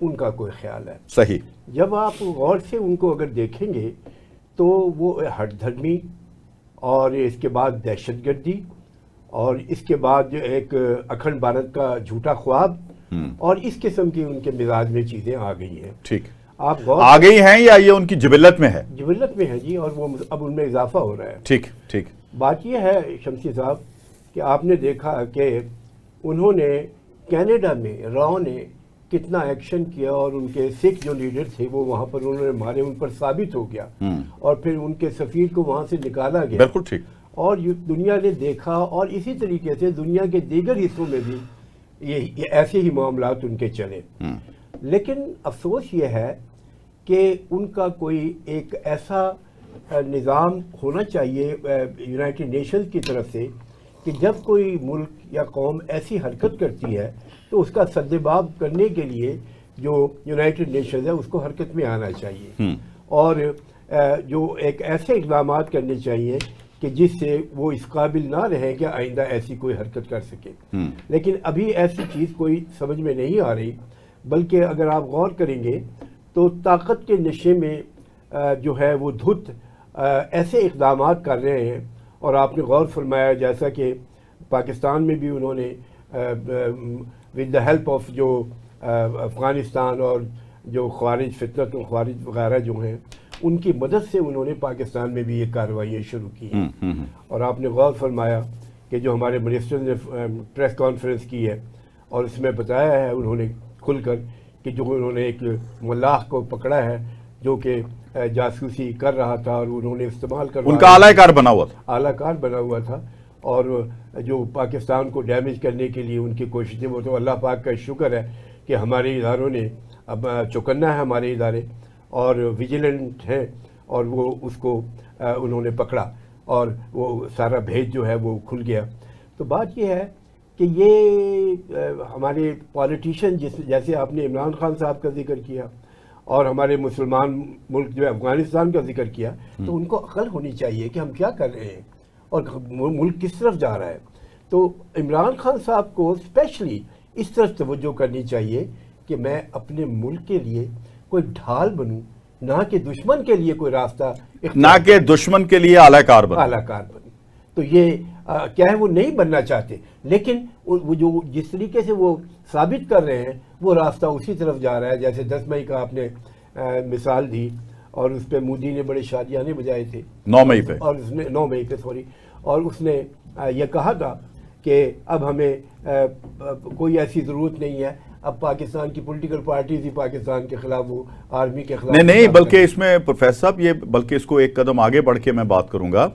ان کا کوئی خیال ہے. صحیح. جب آپ غور سے ان کو اگر دیکھیں گے تو وہ ہٹ دھرمی اور اس کے بعد دہشت گردی اور اس کے بعد جو ایک اکھنڈ بھارت کا جھوٹا خواب اور اس قسم کی ان کے مزاج میں چیزیں آ گئی ہیں. ٹھیک. آپ غور آ گئی ہیں یا یہ ان کی جبلت میں ہے؟ جبلت میں ہے جی، اور وہ اب ان میں اضافہ ہو رہا ہے. ٹھیک ٹھیک. بات یہ ہے شمسی صاحب کہ آپ نے دیکھا کہ انہوں نے کینیڈا میں راؤ نے کتنا ایکشن کیا اور ان کے سکھ جو لیڈر تھے وہ وہاں پر انہوں نے مارے، ان پر ثابت ہو گیا اور پھر ان کے سفیر کو وہاں سے نکالا گیا. بالکل ٹھیک. اور دنیا نے دیکھا اور اسی طریقے سے دنیا کے دیگر حصوں میں بھی یہ ایسے ہی معاملات ان کے چلے. لیکن افسوس یہ ہے کہ ان کا کوئی ایک ایسا نظام ہونا چاہیے یونائٹڈ نیشنز کی طرف سے کہ جب کوئی ملک یا قوم ایسی حرکت کرتی ہے تو اس کا سدباب کرنے کے لیے جو یونائٹڈ نیشنز ہے اس کو حرکت میں آنا چاہیے اور جو ایک ایسے اقدامات کرنے چاہیے کہ جس سے وہ اس قابل نہ رہیں کہ آئندہ ایسی کوئی حرکت کر سکے. لیکن ابھی ایسی چیز کوئی سمجھ میں نہیں آ رہی، بلکہ اگر آپ غور کریں گے تو طاقت کے نشے میں جو ہے وہ دھت ایسے اقدامات کر رہے ہیں. اور آپ نے غور فرمایا جیسا کہ پاکستان میں بھی انہوں نے ود دا ہیلپ آف جو افغانستان اور جو خوارج فتنت و خوارج وغیرہ جو ہیں ان کی مدد سے انہوں نے پاکستان میں بھی یہ کارروائیاں شروع کی ہیں. اور آپ نے غور فرمایا کہ جو ہمارے منسٹر نے پریس کانفرنس کی ہے اور اس میں بتایا ہے انہوں نے کھل کر کہ جو انہوں نے ایک ملاح کو پکڑا ہے جو کہ جاسوسی کر رہا تھا اور انہوں نے استعمال کر ان کا اعلی کار بنا ہوا تھا. اعلیٰ کار بنا ہوا تھا اور جو پاکستان کو ڈیمیج کرنے کے لیے ان کی کوششیں، وہ تو اللہ پاک کا شکر ہے کہ ہمارے اداروں نے اب چوکنا ہے، ہمارے ادارے اور ویجیلنٹ ہیں اور وہ اس کو انہوں نے پکڑا اور وہ سارا بھید جو ہے وہ کھل گیا. تو بات یہ ہے کہ یہ ہمارے پالیٹیشین جیسے آپ نے عمران خان صاحب کا ذکر کیا اور ہمارے مسلمان ملک جو ہے افغانستان کا ذکر کیا، تو ان کو عقل ہونی چاہیے کہ ہم کیا کر رہے ہیں اور ملک کس طرف جا رہا ہے. تو عمران خان صاحب کو اسپیشلی اس طرف توجہ کرنی چاہیے کہ میں اپنے ملک کے لیے کوئی ڈھال بنوں، نہ کہ دشمن کے لیے کوئی راستہ، نہ کہ دشمن کے لیے اعلی کار بنوں. تو یہ کیا ہے، وہ نہیں بننا چاہتے، لیکن وہ جو جس طریقے سے وہ ثابت کر رہے ہیں وہ راستہ اسی طرف جا رہا ہے. جیسے 10 مئی کا آپ نے مثال دی اور اس پہ مودی نے بڑے شادیانے بجائے تھے 9 مئی پہ، اور اس نے 9 مئی پہ اور اس نے یہ کہا تھا کہ اب ہمیں کوئی ایسی ضرورت نہیں ہے، اب پاکستان کی پولیٹیکل پارٹیز ہی پاکستان کے خلاف، وہ آرمی کے خلاف نہیں بلکہ اس میں پروفیسر صاحب یہ بلکہ اس کو ایک قدم آگے بڑھ کے میں بات کروں گا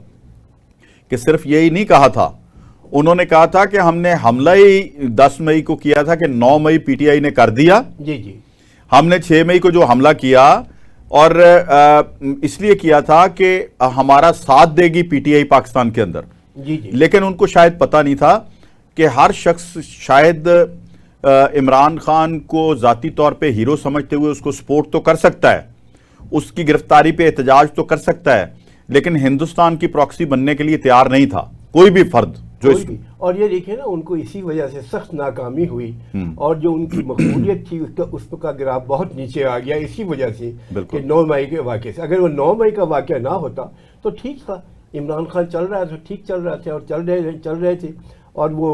کہ صرف یہی نہیں کہا تھا، انہوں نے کہا تھا کہ ہم نے حملہ ہی 10 مئی کو کیا تھا کہ 9 مئی پی ٹی آئی نے کر دیا. جی ہم نے 6 مئی کو جو حملہ کیا اور اس لیے کیا تھا کہ ہمارا ساتھ دے گی پی ٹی آئی پاکستان کے اندر. جی لیکن ان کو شاید پتہ نہیں تھا کہ ہر شخص شاید عمران خان کو ذاتی طور پہ ہیرو سمجھتے ہوئے اس کو سپورٹ تو کر سکتا ہے، اس کی گرفتاری پہ احتجاج تو کر سکتا ہے، لیکن ہندوستان کی پراکسی بننے کے لیے تیار نہیں تھا کوئی بھی فرد جو اور یہ دیکھیں نا ان کو اسی وجہ سے سخت ناکامی ہوئی اور جو ان کی مقبولیت تھی اس کا گراف بہت نیچے آ گیا اسی وجہ سے کہ 9 مئی کے واقعے سے. اگر وہ 9 مئی کا واقعہ نہ ہوتا تو ٹھیک تھا، عمران خان چل رہا تھا، ٹھیک چل رہا تھا اور چل رہے تھے اور وہ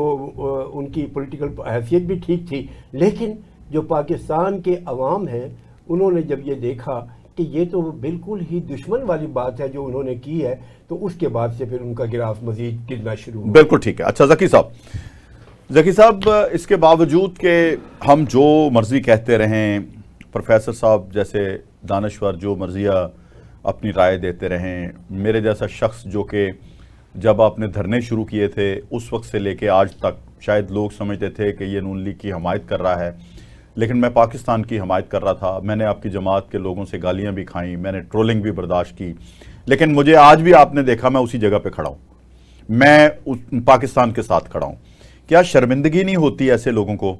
ان کی پولیٹیکل حیثیت بھی ٹھیک تھی. لیکن جو پاکستان کے عوام ہیں انہوں نے جب یہ دیکھا کہ یہ تو بالکل ہی دشمن والی بات ہے جو انہوں نے کی ہے، تو اس کے بعد سے پھر ان کا گراف مزید گرنا شروع ہوا. بالکل ٹھیک ہے. اچھا ذکی صاحب اس کے باوجود کہ ہم جو مرضی کہتے رہیں، پروفیسر صاحب جیسے دانشور جو مرضیہ اپنی رائے دیتے رہیں، میرے جیسا شخص جو کہ جب آپ نے دھرنے شروع کیے تھے اس وقت سے لے کے آج تک شاید لوگ سمجھتے تھے کہ یہ نون لیگ کی حمایت کر رہا ہے، لیکن میں پاکستان کی حمایت کر رہا تھا. میں نے آپ کی جماعت کے لوگوں سے گالیاں بھی کھائیں، میں نے ٹرولنگ بھی برداشت کی، لیکن مجھے آج بھی آپ نے دیکھا میں اسی جگہ پہ کھڑا ہوں، میں پاکستان کے ساتھ کھڑا ہوں. کیا شرمندگی نہیں ہوتی ایسے لوگوں کو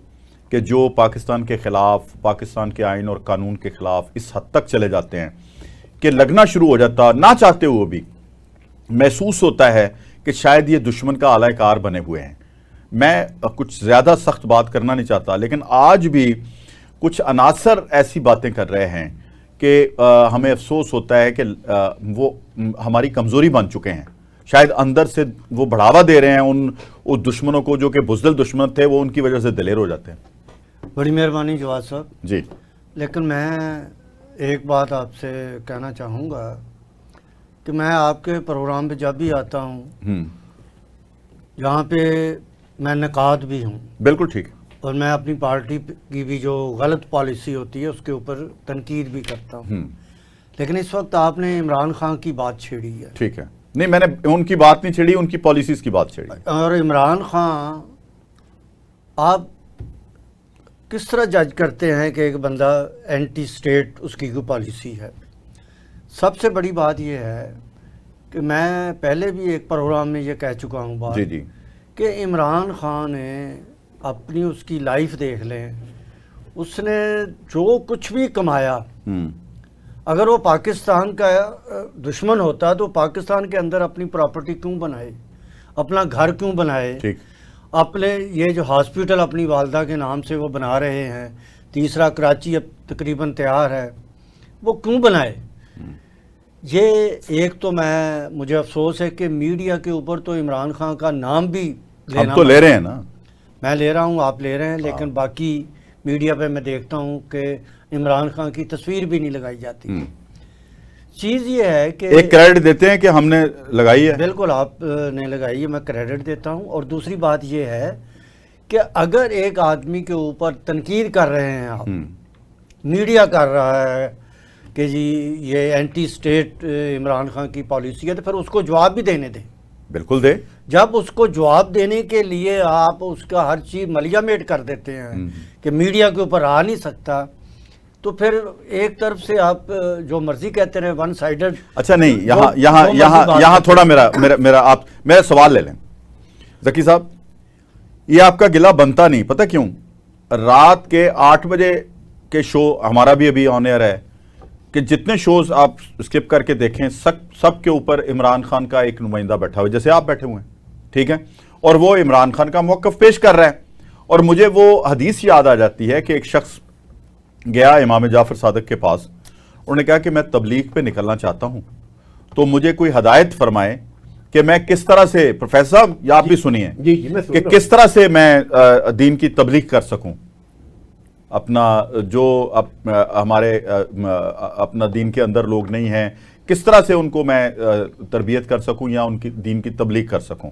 کہ جو پاکستان کے خلاف، پاکستان کے آئین اور قانون کے خلاف اس حد تک چلے جاتے ہیں کہ لگنا شروع ہو جاتا، نہ چاہتے ہوئے بھی محسوس ہوتا ہے کہ شاید یہ دشمن کا اعلی کار بنے ہوئے ہیں. میں کچھ زیادہ سخت بات کرنا نہیں چاہتا، لیکن آج بھی کچھ عناصر ایسی باتیں کر رہے ہیں کہ ہمیں افسوس ہوتا ہے کہ وہ ہماری کمزوری بن چکے ہیں. شاید اندر سے وہ بڑھاوا دے رہے ہیں ان دشمنوں کو جو کہ بزدل دشمن تھے، وہ ان کی وجہ سے دلیر ہو جاتے ہیں. بڑی مہربانی جواد صاحب. جی. لیکن میں ایک بات آپ سے کہنا چاہوں گا کہ میں آپ کے پروگرام پہ جب بھی آتا ہوں یہاں پہ میں نقاد بھی ہوں. بالکل ٹھیک. اور میں اپنی پارٹی کی بھی جو غلط پالیسی ہوتی ہے اس کے اوپر تنقید بھی کرتا ہوں. لیکن اس وقت آپ نے عمران خان کی بات چھیڑی ہے. ٹھیک ہے. نہیں، میں نے ان کی بات نہیں چھیڑی، ان کی پالیسیز کی بات چھیڑی. اور عمران خان آپ کس طرح جج کرتے ہیں کہ ایک بندہ اینٹی سٹیٹ اس کی کوئی پالیسی ہے؟ سب سے بڑی بات یہ ہے کہ میں پہلے بھی ایک پروگرام میں یہ کہہ چکا ہوں بات، جی کہ عمران خان نے اپنی اس کی لائف دیکھ لیں، اس نے جو کچھ بھی کمایا، اگر وہ پاکستان کا دشمن ہوتا تو پاکستان کے اندر اپنی پراپرٹی کیوں بنائے، اپنا گھر کیوں بنائے، اپنے یہ جو ہاسپٹل اپنی والدہ کے نام سے وہ بنا رہے ہیں، تیسرا کراچی اب تقریباً تیار ہے، وہ کیوں بنائے؟ یہ ایک تو مجھے افسوس ہے کہ میڈیا کے اوپر تو عمران خان کا نام بھی ہم تو لے رہے ہیں نا، میں لے رہا ہوں، آپ لے رہے ہیں، لیکن باقی میڈیا پہ میں دیکھتا ہوں کہ عمران خان کی تصویر بھی نہیں لگائی جاتی. چیز یہ ہے کہ ایک کریڈٹ دیتے ہیں کہ ہم نے لگائی ہے. بالکل آپ نے لگائی ہے، میں کریڈٹ دیتا ہوں. اور دوسری بات یہ ہے کہ اگر ایک آدمی کے اوپر تنقید کر رہے ہیں آپ، میڈیا کر رہا ہے کہ جی یہ اینٹی سٹیٹ عمران خان کی پالیسی ہے، تو پھر اس کو جواب بھی دینے دیں. بالکل دے. جب اس کو جواب دینے کے لیے آپ اس کا ہر چیز ملیا میٹ کر دیتے ہیں کہ میڈیا کے اوپر آ نہیں سکتا، تو پھر ایک طرف سے آپ جو مرضی کہتے رہے، ون سائیڈڈ. اچھا نہیں، یہاں تھوڑا میرا سوال لے لیں ذکی صاحب. یہ آپ کا گلہ بنتا نہیں، پتہ کیوں؟ رات کے 8 بجے کے شو ہمارا بھی ابھی آن ایئر ہے، کہ جتنے شوز آپ اسکپ کر کے دیکھیں سب کے اوپر عمران خان کا ایک نمائندہ بیٹھا ہوا ہے، جیسے آپ بیٹھے ہوئے ہیں، ٹھیک ہے، اور وہ عمران خان کا موقف پیش کر رہا ہے. اور مجھے وہ حدیث یاد آ جاتی ہے کہ ایک شخص گیا امام جعفر صادق کے پاس، انہوں نے کہا کہ میں تبلیغ پہ نکلنا چاہتا ہوں، تو مجھے کوئی ہدایت فرمائے کہ میں کس طرح سے، پروفیسر صاحب یہ آپ بھی سنیے، کہ کس طرح سے میں دین کی تبلیغ کر سکوں، اپنا جو ہمارے اپنا دین کے اندر لوگ نہیں ہیں، کس طرح سے ان کو میں تربیت کر سکوں یا ان کی دین کی تبلیغ کر سکوں.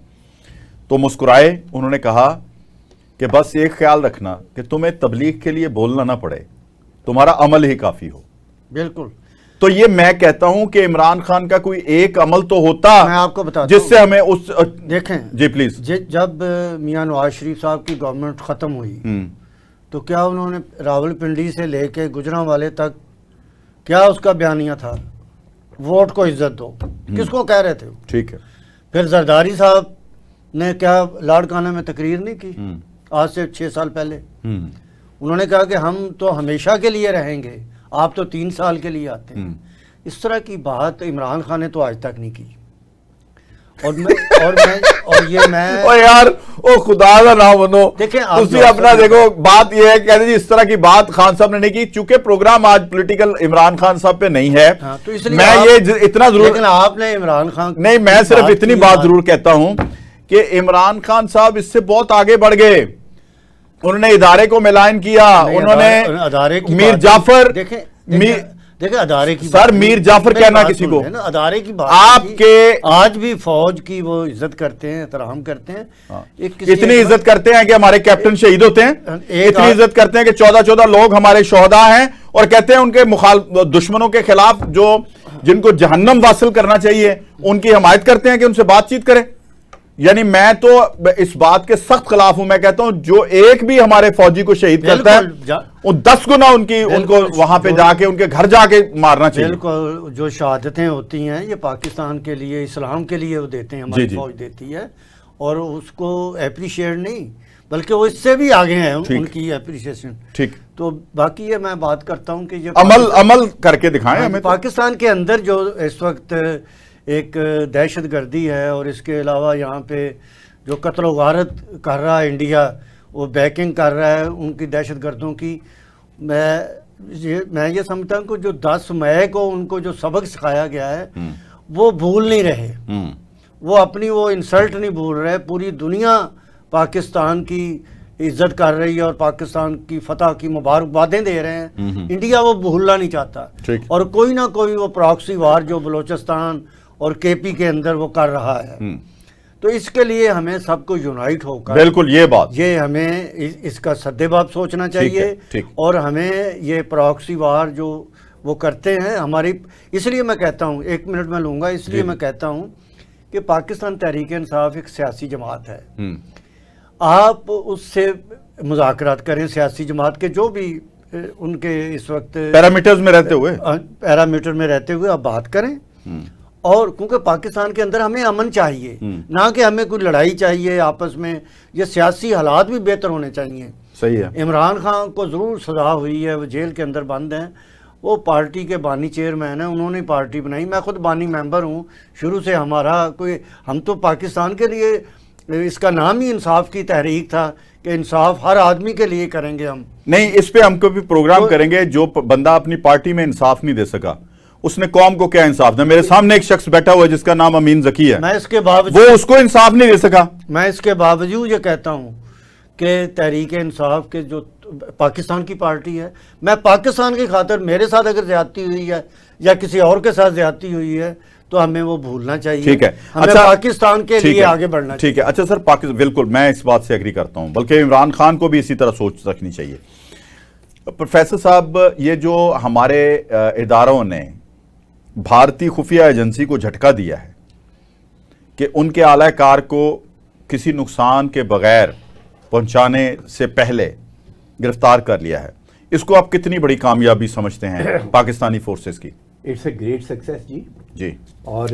تو مسکرائے، انہوں نے کہا کہ بس ایک خیال رکھنا کہ تمہیں تبلیغ کے لیے بولنا نہ پڑے، تمہارا عمل ہی کافی ہو. بالکل. تو یہ میں کہتا ہوں کہ عمران خان کا کوئی ایک عمل تو ہوتا میں آپ کو بتاتا جس سے ہمیں اس دیکھیں. جی پلیز. جب میاں نواز شریف صاحب کی گورنمنٹ ختم ہوئی تو کیا انہوں نے راول پنڈی سے لے کے گجرانوالے تک کیا اس کا بیانیہ تھا؟ ووٹ کو عزت دو. کس کو کہہ رہے تھے؟ ٹھیک ہے. پھر زرداری صاحب نے کیا لاڑکانہ میں تقریر نہیں کی آج سے 6 سال پہلے؟ انہوں نے کہا کہ ہم تو ہمیشہ کے لیے رہیں گے، آپ تو 3 سال کے لیے آتے ہیں. اس طرح کی بات عمران خان نے تو آج تک نہیں کی. خدا کا نام بنو، دیکھیں تسی اپنا دیکھو. بات یہ ہے کہ اس طرح کی بات خان صاحب نے نہیں کی، چونکہ پروگرام آج پولیٹیکل عمران خان صاحب پہ نہیں ہے. تو اس لیے میں یہ اتنا ضرور، لیکن آپ نے عمران خان نہیں، میں صرف اتنی بات ضرور کہتا ہوں کہ عمران خان صاحب اس سے بہت آگے بڑھ گئے. انہوں نے ادارے کو ملائن کیا، انہوں نے میر جعفر، دیکھیں ادارے کی سر میر جعفر کہنا کسی کو، ادارے کی بات آپ کے آج بھی فوج کی وہ عزت کرتے ہیں، احترام کرتے ہیں. اتنی عزت کرتے ہیں کہ ہمارے کیپٹن شہید ہوتے ہیں، اتنی عزت کرتے ہیں کہ 14 لوگ ہمارے شہداء ہیں، اور کہتے ہیں ان کے دشمنوں کے خلاف جن کو جہنم واصل کرنا چاہیے ان کی حمایت کرتے ہیں کہ ان سے بات چیت کریں. یعنی میں تو اس بات کے سخت خلاف ہوں. میں کہتا ہوں جو ایک بھی ہمارے فوجی کو شہید کرتا ہے وہ 10 گنا ان کو وہاں پہ جا کے ان کے گھر جا کے مارنا چاہیے. بالکل. جو شہادتیں ہوتی ہیں یہ پاکستان کے لیے، اسلام کے لیے وہ دیتے ہیں، ہماری فوج دیتی ہے، اور اس کو اپریشیٹ نہیں بلکہ وہ اس سے بھی آگے ہیں ان کی اپریشیشن. ٹھیک. تو باقی یہ میں بات کرتا ہوں کہ یہ عمل کر کے دکھائیں ہمیں. پاکستان کے اندر جو اس وقت ایک دہشت گردی ہے، اور اس کے علاوہ یہاں پہ جو قتل و غارت کر رہا ہے انڈیا، وہ بیکنگ کر رہا ہے ان کی دہشت گردوں کی، میں یہ سمجھتا ہوں کہ جو 10 مئی کو ان کو جو سبق سکھایا گیا ہے وہ بھول نہیں رہے، وہ اپنی وہ انسلٹ نہیں بھول رہے. پوری دنیا پاکستان کی عزت کر رہی ہے اور پاکستان کی فتح کی مبارکبادیں دے رہے ہیں. انڈیا وہ بھولنا نہیں چاہتا، اور کوئی نہ کوئی وہ پراکسی وار جو بلوچستان اور کے پی کے اندر وہ کر رہا ہے. تو اس کے لیے ہمیں سب کو یونائٹ ہو کر بالکل یہ ہمیں اس کا سدباب سوچنا چاہیے، اور ہمیں یہ پراکسی وار جو وہ کرتے ہیں ہماری، اس لیے میں کہتا ہوں، 1 منٹ میں لوں گا، اس لیے میں کہتا ہوں کہ پاکستان تحریک انصاف ایک سیاسی جماعت ہے. آپ اس سے مذاکرات کریں، سیاسی جماعت کے جو بھی ان کے اس وقت پیرامیٹرز میں رہتے ہوئے آپ بات کریں. اور کیونکہ پاکستان کے اندر ہمیں امن چاہیے، نہ کہ ہمیں کوئی لڑائی چاہیے آپس میں. یہ سیاسی حالات بھی بہتر ہونے چاہیے. صحیح ہے. عمران خان کو ضرور سزا ہوئی ہے، وہ جیل کے اندر بند ہیں. وہ پارٹی کے بانی چیئرمین ہیں، انہوں نے پارٹی بنائی. میں خود بانی ممبر ہوں. شروع سے ہم تو پاکستان کے لیے، اس کا نام ہی انصاف کی تحریک تھا کہ انصاف ہر آدمی کے لیے کریں گے. ہم نہیں، اس پہ ہم کبھی پروگرام کریں گے. جو بندہ اپنی پارٹی میں انصاف نہیں دے سکا، اس نے قوم کو کیا انصاف دیا؟ میرے سامنے ایک شخص بیٹھا ہوا ہے جس کا نام امین ذکی ہے، میں اس کے باوجود وہ اس کو انصاف نہیں دے سکا. میں اس کے باوجود یہ کہتا ہوں کہ تحریک انصاف کے جو پاکستان کی پارٹی ہے، میں پاکستان کی خاطر میرے ساتھ اگر زیادتی ہوئی ہے یا کسی اور کے ساتھ زیادتی ہوئی ہے تو ہمیں وہ بھولنا چاہیے. ٹھیک ہے، ہمیں پاکستان کے لیے آگے بڑھنا چاہیے. ٹھیک ہے. اچھا سر، بالکل میں اس بات سے ایگری کرتا ہوں، بلکہ عمران خان کو بھی اسی طرح سوچ رکھنی چاہیے. پروفیسر صاحب، یہ جو ہمارے اداروں نے بھارتی خفیہ ایجنسی کو جھٹکا دیا ہے کہ ان کے اعلی کار کو کسی نقصان کے بغیر پہنچانے سے پہلے گرفتار کر لیا ہے، اس کو آپ کتنی بڑی کامیابی سمجھتے ہیں پاکستانی فورسز کی؟ اٹس اے گریٹ سکسیس جی. اور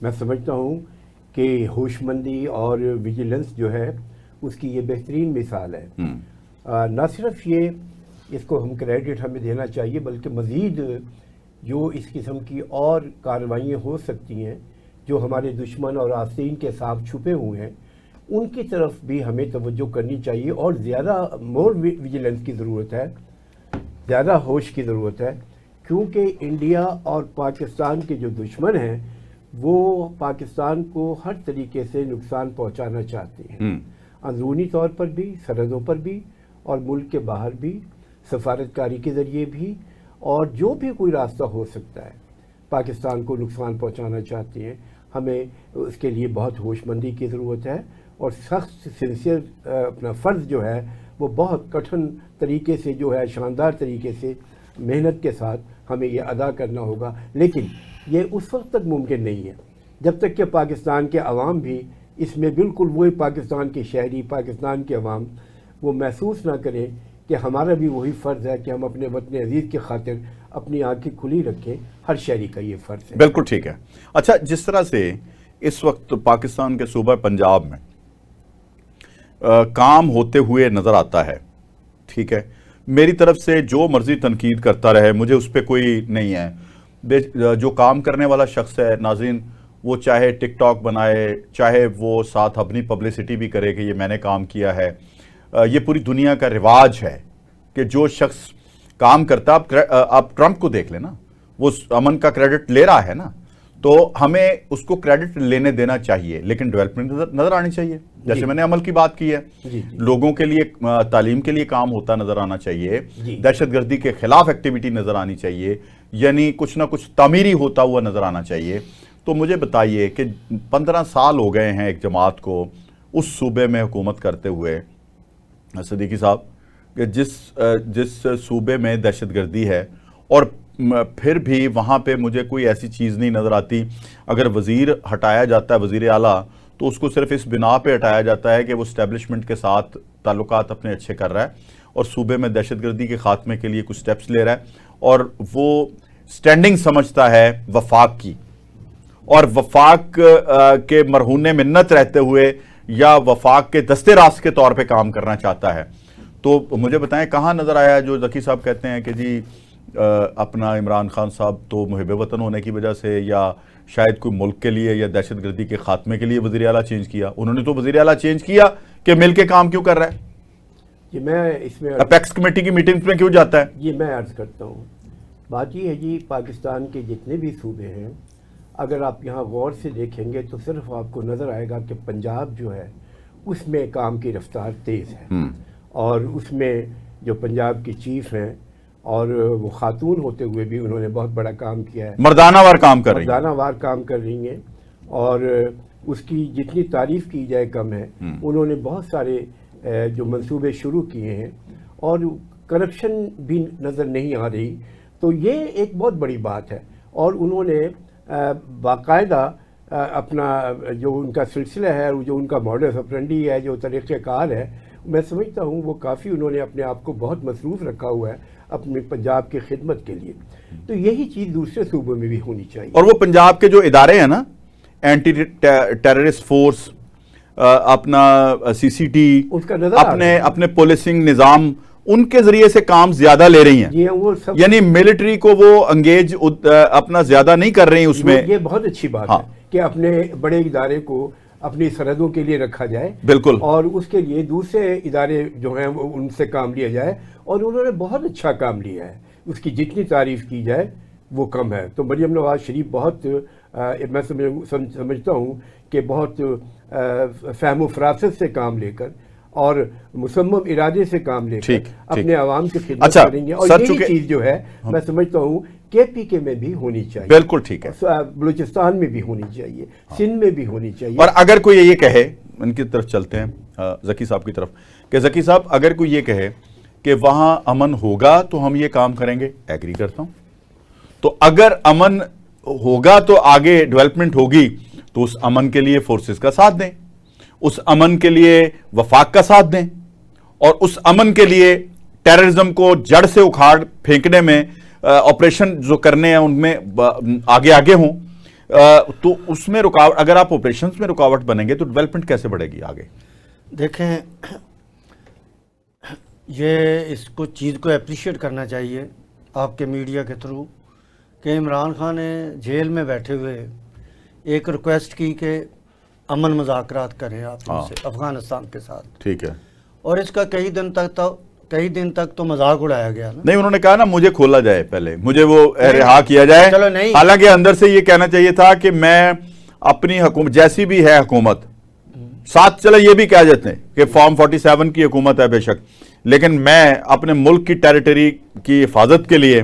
میں سمجھتا ہوں کہ ہوش مندی اور ویجیلنس جو ہے اس کی یہ بہترین مثال ہے. نہ صرف یہ اس کو ہم کریڈٹ ہمیں دینا چاہیے، بلکہ مزید جو اس قسم کی اور کارروائیاں ہو سکتی ہیں جو ہمارے دشمن اور آستین کے ساتھ چھپے ہوئے ہیں، ان کی طرف بھی ہمیں توجہ کرنی چاہیے. اور زیادہ مور ویجیلنس کی ضرورت ہے، زیادہ ہوش کی ضرورت ہے، کیونکہ انڈیا اور پاکستان کے جو دشمن ہیں وہ پاکستان کو ہر طریقے سے نقصان پہنچانا چاہتے ہیں، اندرونی طور پر بھی، سرحدوں پر بھی، اور ملک کے باہر بھی، سفارتکاری کے ذریعے بھی، اور جو بھی کوئی راستہ ہو سکتا ہے پاکستان کو نقصان پہنچانا چاہتے ہیں. ہمیں اس کے لیے بہت ہوش مندی کی ضرورت ہے، اور سخت سنسیئر اپنا فرض جو ہے وہ بہت کٹھن طریقے سے جو ہے شاندار طریقے سے محنت کے ساتھ ہمیں یہ ادا کرنا ہوگا. لیکن یہ اس وقت تک ممکن نہیں ہے جب تک کہ پاکستان کے عوام بھی اس میں بالکل وہی پاکستان کے شہری، پاکستان کے عوام وہ محسوس نہ کریں کہ ہمارا بھی وہی فرض ہے کہ ہم اپنے وطن عزیز کی خاطر اپنی آنکھیں کھلی رکھیں. ہر شہری کا یہ فرض ہے. بالکل ٹھیک ہے. اچھا، جس طرح سے اس وقت پاکستان کے صوبہ پنجاب میں کام ہوتے ہوئے نظر آتا ہے، ٹھیک ہے، میری طرف سے جو مرضی تنقید کرتا رہے، مجھے اس پہ کوئی نہیں ہے. جو کام کرنے والا شخص ہے ناظرین، وہ چاہے ٹک ٹاک بنائے، چاہے وہ ساتھ اپنی پبلسٹی بھی کرے کہ یہ میں نے کام کیا ہے. یہ پوری دنیا کا رواج ہے کہ جو شخص کام کرتا ہے، آپ ٹرمپ کو دیکھ لیں نا، وہ امن کا کریڈٹ لے رہا ہے نا، تو ہمیں اس کو کریڈٹ لینے دینا چاہیے، لیکن ڈیولپمنٹ نظر آنی چاہیے. جیسے میں نے عمل کی بات کی ہے، لوگوں کے لیے تعلیم کے لیے کام ہوتا نظر آنا چاہیے، دہشت گردی کے خلاف ایکٹیویٹی نظر آنی چاہیے، یعنی کچھ نہ کچھ تعمیری ہوتا ہوا نظر آنا چاہیے. تو مجھے بتائیے کہ 15 سال ہو گئے ہیں ایک جماعت کو اس صوبے میں حکومت کرتے ہوئے، صدیقی صاحب، کہ جس صوبے میں دہشت گردی ہے، اور پھر بھی وہاں پہ مجھے کوئی ایسی چیز نہیں نظر آتی. اگر وزیر ہٹایا جاتا ہے، وزیر اعلیٰ، تو اس کو صرف اس بنا پہ ہٹایا جاتا ہے کہ وہ اسٹیبلشمنٹ کے ساتھ تعلقات اپنے اچھے کر رہا ہے اور صوبے میں دہشت گردی کے خاتمے کے لیے کچھ سٹیپس لے رہا ہے، اور وہ سٹینڈنگ سمجھتا ہے وفاق کی، اور وفاق کے مرہون منت رہتے ہوئے یا وفاق کے دستے راست کے طور پہ کام کرنا چاہتا ہے. تو مجھے بتائیں کہاں نظر آیا جو ذکی صاحب کہتے ہیں کہ جی اپنا عمران خان صاحب تو محب وطن ہونے کی وجہ سے یا شاید کوئی ملک کے لیے یا دہشت گردی کے خاتمے کے لیے وزیر اعلیٰ چینج کیا. انہوں نے تو وزیر اعلیٰ چینج کیا کہ مل کے کام کیوں کر رہا ہے؟ جی میں اس میں اپیکس کمیٹی کی میٹنگز میں کیوں جاتا ہے؟ جی میں عرض کرتا ہوں، بات یہ ہے جی، پاکستان کے جتنے بھی صوبے ہیں اگر آپ یہاں غور سے دیکھیں گے تو صرف آپ کو نظر آئے گا کہ پنجاب جو ہے اس میں کام کی رفتار تیز ہے، اور اس میں جو پنجاب کی چیف ہیں اور وہ خاتون ہوتے ہوئے بھی انہوں نے بہت بڑا کام کیا ہے، مردانہ وار کام کر رہی ہیں، مردانہ وار کام کر رہی ہیں، اور اس کی جتنی تعریف کی جائے کم ہے۔ انہوں نے بہت سارے جو منصوبے شروع کیے ہیں اور کرپشن بھی نظر نہیں آ رہی، تو یہ ایک بہت بڑی بات ہے۔ اور انہوں نے باقاعدہ اپنا جو ان کا سلسلہ ہے، جو ان کا ماڈل آپرینڈی ہے، جو طریقہ کار ہے، میں سمجھتا ہوں وہ کافی انہوں نے اپنے آپ کو بہت مصروف رکھا ہوا ہے اپنے پنجاب کی خدمت کے لیے۔ تو یہی چیز دوسرے صوبوں میں بھی ہونی چاہیے۔ اور وہ پنجاب کے جو ادارے ہیں نا، اینٹی ٹیررسٹ فورس، اپنا سی سی ٹی، اس کا نظر اپنے پولیسنگ نظام، ان کے ذریعے سے کام زیادہ لے رہی ہیں، جی وہ سب، یعنی ملٹری کو وہ انگیج اپنا زیادہ نہیں کر رہی ہیں اس میں۔ یہ بہت اچھی بات ہے کہ اپنے بڑے ادارے کو اپنی سرحدوں کے لیے رکھا جائے، بالکل، اور اس کے لیے دوسرے ادارے جو ہیں وہ ان سے کام لیا جائے، اور انہوں نے بہت اچھا کام لیا ہے، اس کی جتنی تعریف کی جائے وہ کم ہے۔ تو مریم نواز شریف بہت میں سمجھتا ہوں کہ بہت فہم و فراست سے کام لے کر اور مصمم ارادے سے کام لے کر اپنے عوام کی خدمت کریں گے، اور یہی چیز جو ہے میں سمجھتا ہوں کے پی کے میں بھی ہونی چاہیے، بالکل ٹھیک ہے، بلوچستان میں بھی ہونی چاہیے، سندھ میں بھی ہونی چاہیے۔ اور اگر کوئی یہ کہے، ان کی طرف چلتے ہیں ذکی صاحب کی طرف، کہ ذکی صاحب اگر کوئی یہ کہے کہ وہاں امن ہوگا تو ہم یہ کام کریں گے، ایگری کرتا ہوں۔ تو اگر امن ہوگا تو آگے ڈیولپمنٹ ہوگی، تو اس امن کے لیے فورسز کا ساتھ دیں، اس امن کے لیے وفاق کا ساتھ دیں، اور اس امن کے لیے ٹیررزم کو جڑ سے اکھاڑ پھینکنے میں آپریشن جو کرنے ہیں ان میں آگے ہوں۔ تو اس میں رکاوٹ، اگر آپ آپریشنز میں رکاوٹ بنیں گے تو ڈیولپمنٹ کیسے بڑھے گی آگے؟ دیکھیں، یہ اس کو چیز کو اپریشیٹ کرنا چاہیے آپ کے میڈیا کے تھرو کہ عمران خان نے جیل میں بیٹھے ہوئے ایک ریکویسٹ کی کہ امن مذاکرات کریں آپ ان سے افغانستان کے ساتھ، ٹھیک ہے، اور اس کا کئی دن تک تو مذاق اڑایا گیا نا۔ نہیں، انہوں نے کہا نا مجھے کھولا جائے، پہلے مجھے وہ رہا کیا جائے، چلو نہیں، حالانکہ اندر سے یہ کہنا چاہیے تھا کہ میں اپنی حکومت جیسی بھی ہے حکومت ساتھ، چلے یہ بھی کہہ جاتے ہیں کہ فارم 47 کی حکومت ہے بے شک، لیکن میں اپنے ملک کی ٹیریٹری کی حفاظت کے لیے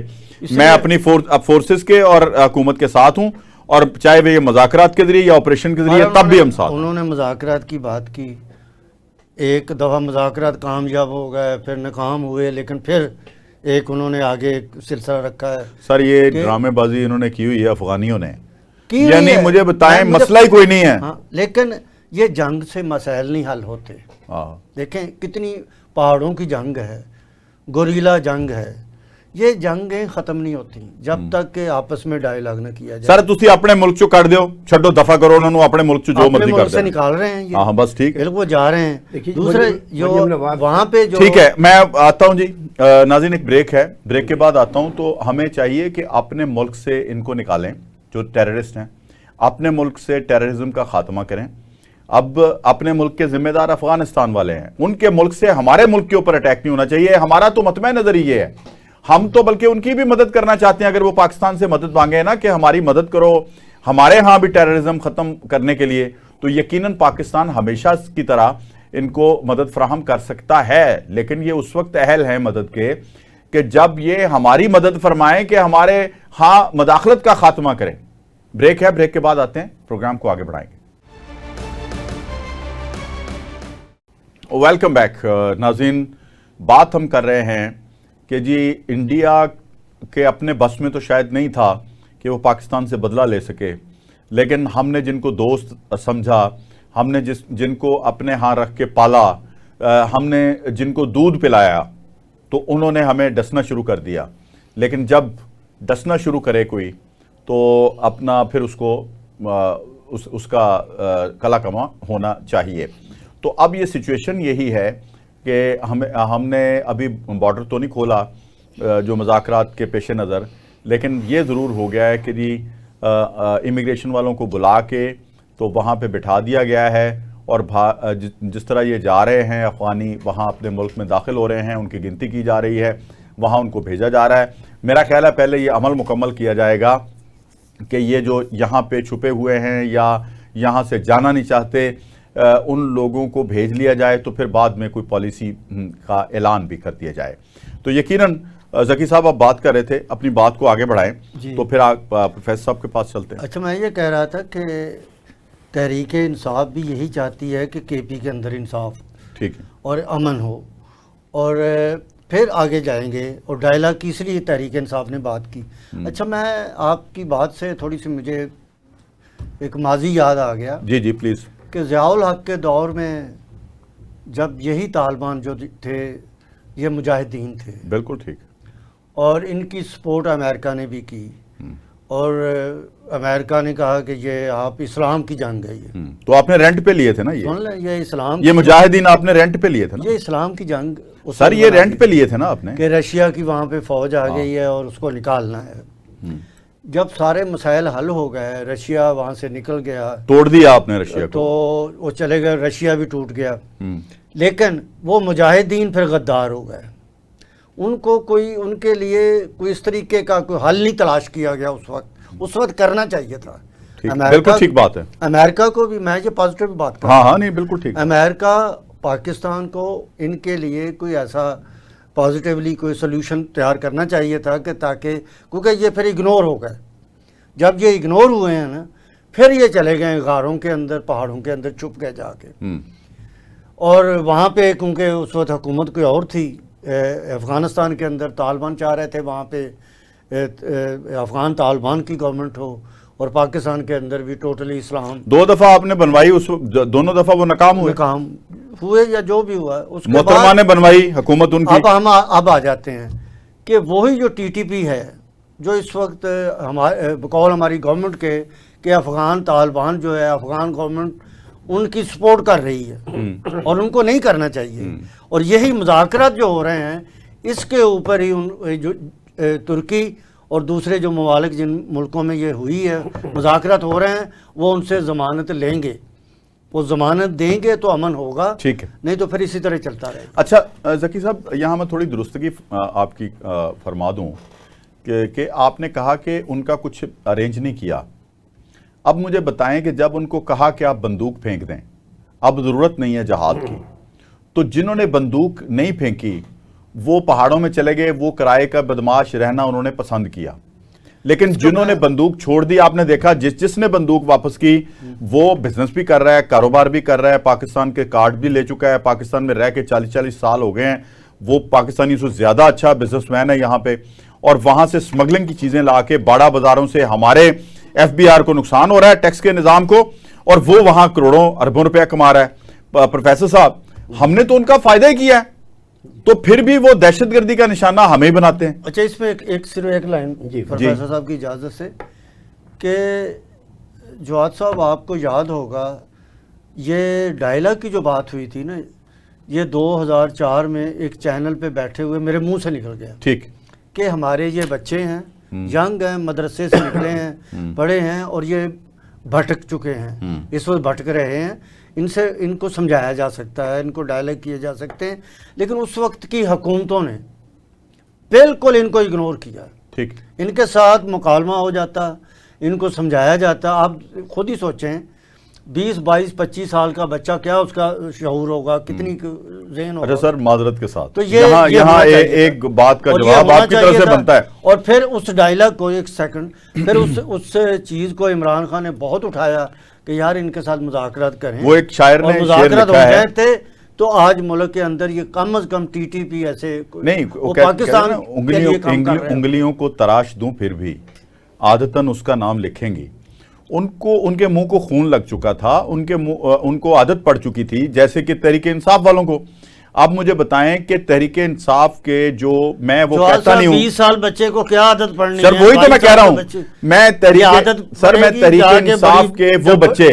میں اپنی فورسز کے اور حکومت کے ساتھ ہوں، اور چاہے وہ یہ مذاکرات کے ذریعے یا آپریشن کے ذریعے، تب بھی ہم ساتھ۔ انہوں نے مذاکرات کی بات کی، ایک دفعہ مذاکرات کامیاب ہو گئے، پھر ناکام ہوئے، لیکن پھر ایک انہوں نے آگے ایک سلسلہ رکھا ہے۔ سر یہ ڈرامے بازی انہوں نے کی ہوئی ہے افغانیوں نے، کی یعنی مجھے بتائیں مسئلہ ہی کوئی نہیں ہے، لیکن یہ جنگ سے مسائل نہیں حل ہوتے۔ دیکھیں کتنی پہاڑوں کی جنگ ہے، گوریلا جنگ ہے، یہ جنگیں ختم نہیں ہوتی جب تک کہ آپس میں ڈائیلاگ نہ کیا جائے۔ سر تسی اپنے ملک چو کر دیو، چھڈو دفع کرو انہوں نے، اپنے ملک چو جو مرضی کر دیں، سے نکال رہے ہیں یہ، ہاں بس ٹھیک ہے، وہ جا رہے ہیں دوسرے جو وہاں پہ جو۔ ٹھیک ہے، میں آتا ہوں جی ناظرین، ایک بریک ہے، بریک کے بعد آتا ہوں۔ تو ہمیں چاہیے کہ اپنے ملک سے ان کو نکالیں جو ٹیررسٹ ہیں، اپنے ملک سے ٹیررزم کا خاتمہ کریں۔ اب اپنے ملک کے ذمہ دار افغانستان والے ہیں، ان کے ملک سے ہمارے ملک کے اوپر اٹیک نہیں ہونا چاہیے۔ ہمارا تو مطمع نظر یہ ہے، ہم تو بلکہ ان کی بھی مدد کرنا چاہتے ہیں، اگر وہ پاکستان سے مدد مانگے نا کہ ہماری مدد کرو ہمارے ہاں بھی ٹیررزم ختم کرنے کے لیے، تو یقیناً پاکستان ہمیشہ کی طرح ان کو مدد فراہم کر سکتا ہے، لیکن یہ اس وقت اہل ہیں مدد کے کہ جب یہ ہماری مدد فرمائیں کہ ہمارے ہاں مداخلت کا خاتمہ کریں۔ بریک ہے، بریک کے بعد آتے ہیں، پروگرام کو آگے بڑھائیں گے۔ ویلکم بیک ناظرین، بات ہم کر رہے ہیں کہ جی انڈیا کے اپنے بس میں تو شاید نہیں تھا کہ وہ پاکستان سے بدلہ لے سکے، لیکن ہم نے جن کو دوست سمجھا، ہم نے جن کو اپنے ہاں رکھ کے پالا، ہم نے جن کو دودھ پلایا، تو انہوں نے ہمیں ڈسنا شروع کر دیا۔ لیکن جب ڈسنا شروع کرے کوئی تو اپنا پھر اس کو اس کا کلا کما ہونا چاہیے۔ تو اب یہ سچویشن یہی ہے کہ ہم نے ابھی بارڈر تو نہیں کھولا جو مذاکرات کے پیش نظر، لیکن یہ ضرور ہو گیا ہے کہ جی امیگریشن والوں کو بلا کے تو وہاں پہ بٹھا دیا گیا ہے، اور جس طرح یہ جا رہے ہیں افغانی وہاں اپنے ملک میں داخل ہو رہے ہیں، ان کی گنتی کی جا رہی ہے، وہاں ان کو بھیجا جا رہا ہے. میرا خیال ہے پہلے یہ عمل مکمل کیا جائے گا کہ یہ جو یہاں پہ چھپے ہوئے ہیں یا یہاں سے جانا نہیں چاہتے ان لوگوں کو بھیج لیا جائے، تو پھر بعد میں کوئی پالیسی کا اعلان بھی کر دیا جائے. تو یقیناً ذکی صاحب آپ بات کر رہے تھے، اپنی بات کو آگے بڑھائیں. تو پھر آپ پروفیسر صاحب کے پاس چلتے ہیں. اچھا، میں یہ کہہ رہا تھا کہ تحریک انصاف بھی یہی چاہتی ہے کہ کے پی کے اندر انصاف ٹھیک ہے اور امن ہو، اور پھر آگے جائیں گے. اور ڈائلاگ کی اس لیے تحریک انصاف نے بات کی. اچھا، میں آپ کی بات سے تھوڑی سی مجھے ایک ماضی یاد آ گیا. جی پلیز. کہ ضیاء الحق کے دور میں جب یہی طالبان جو تھے یہ مجاہدین تھے، بالکل ٹھیک. اور ان کی سپورٹ امریکہ نے بھی کی، اور امریکہ نے کہا کہ یہ آپ اسلام کی جنگ ہے. یہ تو آپ نے رینٹ پہ لیے تھے نا سن لیں، یہ اسلام یہ مجاہدین آپ نے رینٹ پہ لیے تھے نا. یہ اسلام کی جنگ سر یہ رینٹ پہ لیے تھے نا آپ نے، کہ رشیا کی وہاں پہ فوج آ گئی ہے اور اس کو نکالنا ہے. جب سارے مسائل حل ہو گئے، رشیا وہاں سے نکل گیا، توڑ دیا آپ نے رشیا کو، تو وہ چلے گئے، رشیا بھی ٹوٹ گیا. لیکن وہ مجاہدین پھر غدار ہو گئے. ان کو ان کے لیے کوئی اس طریقے کا کوئی حل نہیں تلاش کیا گیا اس وقت کرنا چاہیے تھا. بالکل ٹھیک بات ہے. امریکہ کو بھی، میں یہ پازیٹیو بات کر رہا ہوں. ہاں نہیں بالکل ٹھیک. امریکہ پاکستان کو ان کے لیے کوئی ایسا پازیٹیولی کوئی سلوشن تیار کرنا چاہیے تھا کہ تاکہ، کیونکہ یہ پھر اگنور ہو گئے. جب یہ اگنور ہوئے ہیں نا، پھر یہ چلے گئے غاروں کے اندر، پہاڑوں کے اندر چھپ گئے جا کے. اور وہاں پہ کیونکہ اس وقت حکومت کوئی اور تھی افغانستان کے اندر، طالبان چاہ رہے تھے وہاں پہ افغان طالبان کی گورنمنٹ ہو، اور پاکستان کے اندر بھی ٹوٹلی اسلام. 2 دفعہ آپ نے بنوائی، اس دونوں دفعہ وہ ناکام ہوئے یا جو بھی ہوا. اس کے محترمہ نے بنوائی حکومت ان کی. اب آ جاتے ہیں کہ وہی جو ٹی ٹی پی ہے جو اس وقت بقول ہماری گورنمنٹ کے کہ افغان طالبان جو ہے، افغان گورنمنٹ ان کی سپورٹ کر رہی ہے اور ان کو نہیں کرنا چاہیے. اور یہی مذاکرات جو ہو رہے ہیں اس کے اوپر ہی جو ترکی اور دوسرے جو ممالک جن ملکوں میں یہ ہوئی ہے مذاکرات ہو رہے ہیں، وہ ان سے ضمانت لیں گے. وہ ضمانت دیں گے تو امن ہوگا، ٹھیک ہے، نہیں تو پھر اسی طرح چلتا رہے گا. اچھا ذکی صاحب، یہاں میں تھوڑی درستگی آپ کی فرما دوں کہ آپ نے کہا کہ ان کا کچھ ارینج نہیں کیا. اب مجھے بتائیں کہ جب ان کو کہا کہ آپ بندوق پھینک دیں، اب ضرورت نہیں ہے جہاد کی، تو جنہوں نے بندوق نہیں پھینکی وہ پہاڑوں میں چلے گئے، وہ کرائے کا بدماش رہنا انہوں نے پسند کیا. لیکن جنہوں نے بندوق چھوڑ دی، آپ نے دیکھا جس نے بندوق واپس کی وہ بزنس بھی کر رہا ہے، کاروبار بھی کر رہا ہے، پاکستان کے کارڈ بھی لے چکا ہے، پاکستان میں رہ کے 40 سال ہو گئے ہیں، وہ پاکستانی سے زیادہ اچھا بزنس مین ہے یہاں پہ. اور وہاں سے سمگلنگ کی چیزیں لا کے باڑا بازاروں سے ہمارے ایف بی آر کو نقصان ہو رہا ہے، ٹیکس کے نظام کو، اور وہ وہاں کروڑوں اربوں روپیہ کما رہا ہے. پروفیسر صاحب، ہم نے تو ان کا فائدہ ہی کیا ہے، تو پھر بھی وہ دہشت گردی کا نشانہ ہمیں ہی بناتے ہیں. اچھا، اس میں صرف ایک لائن پروفیسر صاحب کی اجازت سے، کہ جواد صاحب آپ کو یاد ہوگا یہ ڈائلاگ کی جو بات ہوئی تھی نا، یہ 2004 میں ایک چینل پہ بیٹھے ہوئے میرے منہ سے نکل گیا. ٹھیک. کہ ہمارے یہ بچے ہیں، ینگ ہیں، مدرسے سے نکلے ہیں، پڑھے ہیں، اور یہ بھٹک چکے ہیں، اس وقت بھٹک رہے ہیں. ان کو سمجھایا جا سکتا ہے، ان کو ڈائلیگ کیے جا سکتے ہیں، لیکن اس وقت کی حکومتوں نے بالکل ان کو اگنور کیا. ٹھیک. ان کے ساتھ مکالمہ ہو جاتا، ان کو سمجھایا جاتا. آپ خود ہی سوچیں 20 22 25 سال کا بچہ کیا اس کا شعور ہوگا، کتنی ذہن ہوگا. اچھا سر، معذرت کے ساتھ تو یہاں ایک بات کا جواب آپ کی طرف سے بنتا ہے. اور پھر اس ڈائلاگ کو ایک سیکنڈ، پھر اس چیز کو عمران خان نے بہت اٹھایا کہ یار ان کے ساتھ مذاکرات کریں. وہ ایک شاعر نے مذاکرات ہو گئے تھے تو آج ملک کے اندر یہ کم از کم ٹی ٹی پی ایسے نہیں، وہ پاکستان انگلیوں کو تراش دوں پھر بھی عادتاً اس کا نام لکھیں گی. ان کے منہ کو خون لگ چکا تھا، ان کو عادت پڑ چکی تھی، جیسے کہ تحریک انصاف والوں کو. آپ مجھے بتائیں کہ تحریک انصاف کے جو میں وہ کہتا نہیں ہوں 20 سال بچے کو کیا عادت پڑنی ہے. سر وہی تو میں کہہ رہا ہوں، میں تحریک انصاف کے وہ بچے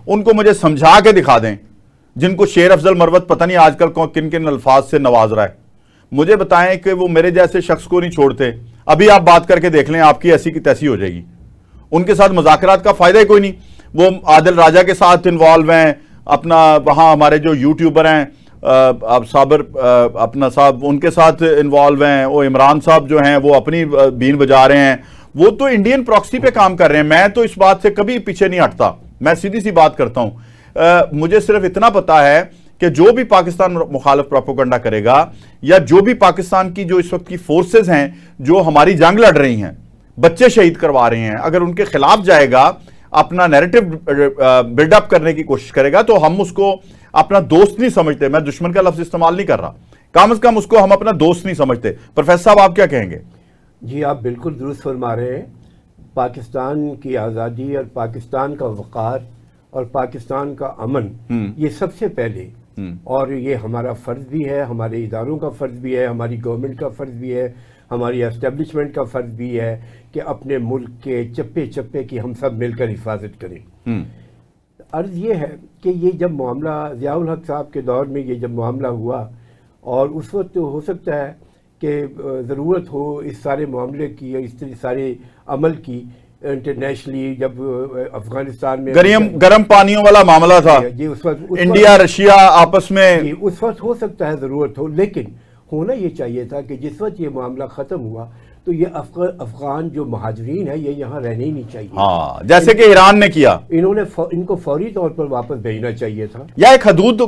ان کو مجھے سمجھا کے دکھا دیں جن کو شیر افضل مروت پتہ نہیں آج کل کن کن الفاظ سے نواز رہا ہے. مجھے بتائیں کہ وہ میرے جیسے شخص کو نہیں چھوڑتے. ابھی آپ بات کر کے دیکھ لیں، آپ کی ایسی کی تیسی ہو جائے گی. ان کے ساتھ مذاکرات کا فائدہ ہی کوئی نہیں. وہ عادل راجہ کے ساتھ انوالو ہیں، اپنا وہاں ہمارے جو یوٹیوبر ہیں اب صابر اپنا صاحب ان کے ساتھ انوالو ہیں, وہ عمران صاحب جو ہیں وہ اپنی بین بجا رہے ہیں, وہ تو انڈین پراکسی پہ کام کر رہے ہیں. میں تو اس بات سے کبھی پیچھے نہیں ہٹتا, میں سیدھی سی بات کرتا ہوں. مجھے صرف اتنا پتا ہے کہ جو بھی پاکستان مخالف پروپیگنڈا کرے گا, یا جو بھی پاکستان کی جو اس وقت کی فورسز ہیں جو ہماری جنگ لڑ رہی ہیں, بچے شہید کروا رہے ہیں, اگر ان کے خلاف جائے گا, اپنا نیریٹو بلڈ اپ کرنے کی کوشش کرے گا, تو ہم اس کو اپنا دوست نہیں سمجھتے. میں دشمن کا لفظ استعمال نہیں کر رہا, کم از کم اس کو ہم اپنا دوست نہیں سمجھتے. پروفیسر صاحب آپ کیا کہیں گے؟ جی آپ بالکل درست فرما رہے ہیں. پاکستان کی آزادی اور پاکستان کا وقار اور پاکستان کا امن یہ سب سے پہلے, اور یہ ہمارا فرض بھی ہے, ہمارے اداروں کا فرض بھی ہے, ہماری گورنمنٹ کا فرض بھی ہے, ہماری اسٹیبلشمنٹ کا فرض بھی ہے کہ اپنے ملک کے چپے چپے کی ہم سب مل کر حفاظت کریں. عرض یہ ہے کہ یہ جب معاملہ ضیاء الحق صاحب کے دور میں یہ جب معاملہ ہوا, اور اس وقت ہو سکتا ہے کہ ضرورت ہو اس سارے معاملے کی, اس سارے عمل کی, انٹرنیشنلی جب افغانستان میں گرم پانیوں والا معاملہ تھا, جی اس وقت انڈیا رشیا آپس میں, جی اس وقت ہو سکتا ہے ضرورت ہو, لیکن ہونا یہ چاہیے تھا کہ جس وقت یہ معاملہ ختم ہوا تو یہ افغان جو مہاجرین ہیں یہ یہاں رہنے ہی نہیں چاہیے. ہاں جیسے کہ ایران نے کیا, ان کو فوری طور پر واپس بھیجنا چاہیے تھا, یا ایک حدود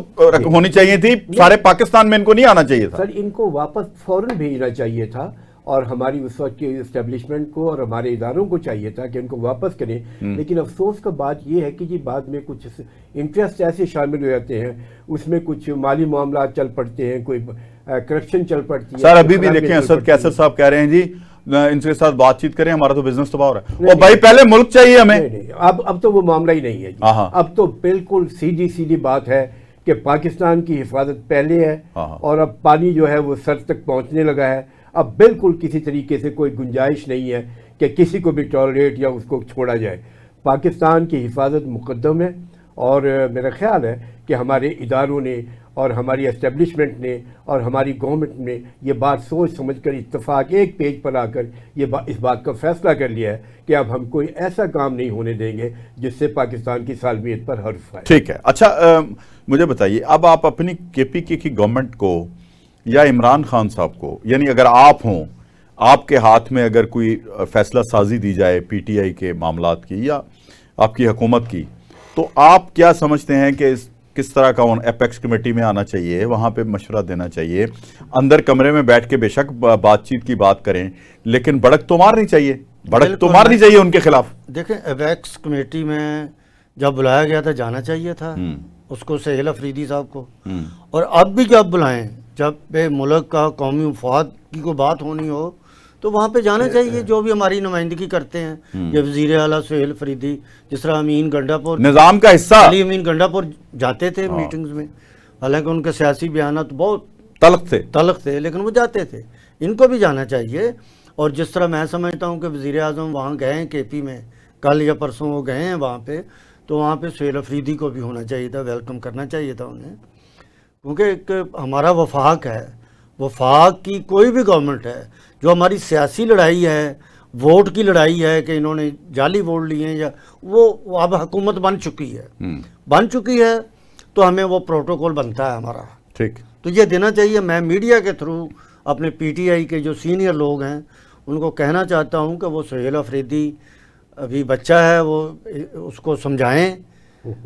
ہونی چاہیے تھی, سارے پاکستان میں ان کو نہیں آنا چاہیے تھا. سر ان کو واپس فوراً بھیجنا چاہیے تھا, اور ہماری اس وقت کی اسٹیبلشمنٹ کو اور ہمارے اداروں کو چاہیے تھا کہ ان کو واپس کریں. لیکن افسوس کا بات یہ ہے کہ جی بعد میں کچھ انٹرسٹ ایسے شامل ہو جاتے ہیں, اس میں کچھ مالی معاملات چل پڑتے ہیں, کوئی کرپشن چل پڑتی ہے. سر ابھی بھی دیکھیں اسد کیسر صاحب کہہ رہے ہیں جی ان کے ساتھ بات چیت کریں, ہمارا تو بزنس تباہ ہو رہا ہے. اور بھائی پہلے ملک چاہیے ہمیں. اب تو وہ معاملہ ہی نہیں ہے جی. اب تو بالکل سیدھی بات ہے کہ پاکستان کی حفاظت پہلے ہے, اور اب پانی جو ہے وہ سر تک پہنچنے لگا ہے. اب بالکل کسی طریقے سے کوئی گنجائش نہیں ہے کہ کسی کو بھی ٹالریٹ یا اس کو چھوڑا جائے. پاکستان کی حفاظت مقدم ہے, اور میرا خیال ہے کہ ہمارے اداروں نے اور ہماری اسٹیبلشمنٹ نے اور ہماری گورنمنٹ نے یہ بات سوچ سمجھ کر اتفاق ایک پیج پر آ کر اس بات کا فیصلہ کر لیا ہے کہ اب ہم کوئی ایسا کام نہیں ہونے دیں گے جس سے پاکستان کی سالمیت پر حرف آئے. ٹھیک ہے. اچھا مجھے بتائیے, اب آپ اپنی کے پی کے کی گورنمنٹ کو یا عمران خان صاحب کو, یعنی اگر آپ ہوں, آپ کے ہاتھ میں اگر کوئی فیصلہ سازی دی جائے پی ٹی آئی کے معاملات کی یا آپ کی حکومت کی, تو آپ کیا سمجھتے ہیں کہ کس طرح کا ایپیکس کمیٹی میں آنا چاہیے, وہاں پہ مشورہ دینا چاہیے, اندر کمرے میں بیٹھ کے بے شک بات چیت کی بات کریں, لیکن بڑک تو مارنی چاہیے, بڑک تو مارنی چاہیے ان کے خلاف. دیکھیں ایپیکس کمیٹی میں جب بلایا گیا تھا جانا چاہیے تھا اس کو, سہیل افریدی صاحب کو, اور اب بھی جب بلائیں, جب بے ملک کا قومی مفاد کی کوئی بات ہونی ہو تو وہاں پہ جانا چاہیے, جو بھی ہماری نمائندگی کرتے ہیں. یہ وزیر اعلیٰ سہیل افریدی, جس طرح امین گنڈا پور نظام کا حصہ, علی امین گنڈا پور جاتے تھے میٹنگز میں, حالانکہ ان کے سیاسی بیانات بہت تلخ تھے لیکن وہ جاتے تھے. ان کو بھی جانا چاہیے. اور جس طرح میں سمجھتا ہوں کہ وزیر اعظم وہاں گئے ہیں کے پی میں, کل یا پرسوں وہ گئے ہیں وہاں پہ, تو وہاں پہ سہیل افریدی کو بھی ہونا چاہیے تھا, ویلکم کرنا چاہیے تھا انہیں, کیونکہ ایک ہمارا وفاق ہے. وفاق کی کوئی بھی گورنمنٹ ہے, جو ہماری سیاسی لڑائی ہے, ووٹ کی لڑائی ہے کہ انہوں نے جعلی ووٹ لیے ہیں, یا وہ اب حکومت بن چکی ہے تو ہمیں وہ پروٹوکول بنتا ہے ہمارا, ٹھیک, تو یہ دینا چاہیے. میں میڈیا کے تھرو اپنے پی ٹی آئی کے جو سینئر لوگ ہیں ان کو کہنا چاہتا ہوں کہ وہ سہیل افریدی ابھی بچہ ہے, وہ اس کو سمجھائیں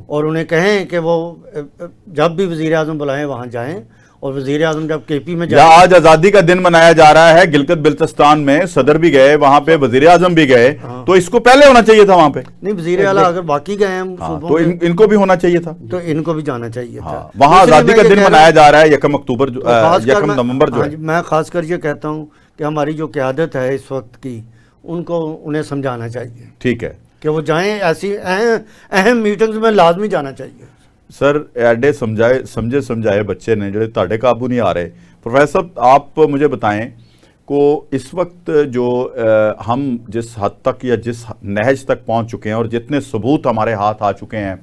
اور انہیں کہیں کہ وہ جب بھی وزیر اعظم بلائیں وہاں جائیں. اور وزیر اعظم جب کے پی میں جائیں, آج آزادی کا دن منایا جا رہا ہے, گلگت بلتستان میں صدر بھی گئے, وہاں پہ وزیر اعظم بھی گئے, تو اس کو پہلے ہونا چاہیے تھا وہاں پہ. نہیں, وزیر اعلیٰ اگر باقی گئے ہیں تو ان کو بھی ہونا چاہیے تھا, تو ان کو بھی جانا چاہیے تھا. وہاں آزادی کا دن منایا جا رہا ہے 1 نومبر جو ہے. میں خاص کر یہ کہتا ہوں کہ ہماری جو قیادت ہے اس وقت کی, ان کو انہیں سمجھانا چاہیے, ٹھیک ہے, کہ وہ جائیں, ایسی اہم میٹنگز میں لازمی جانا چاہیے. سر ایڈے سمجھائے بچے نے جڑے تاڑے قابو نہیں آ رہے. پروفیسر صاحب آپ مجھے بتائیں کو اس وقت جو ہم جس حد تک یا جس نہج تک پہنچ چکے ہیں, اور جتنے ثبوت ہمارے ہاتھ آ چکے ہیں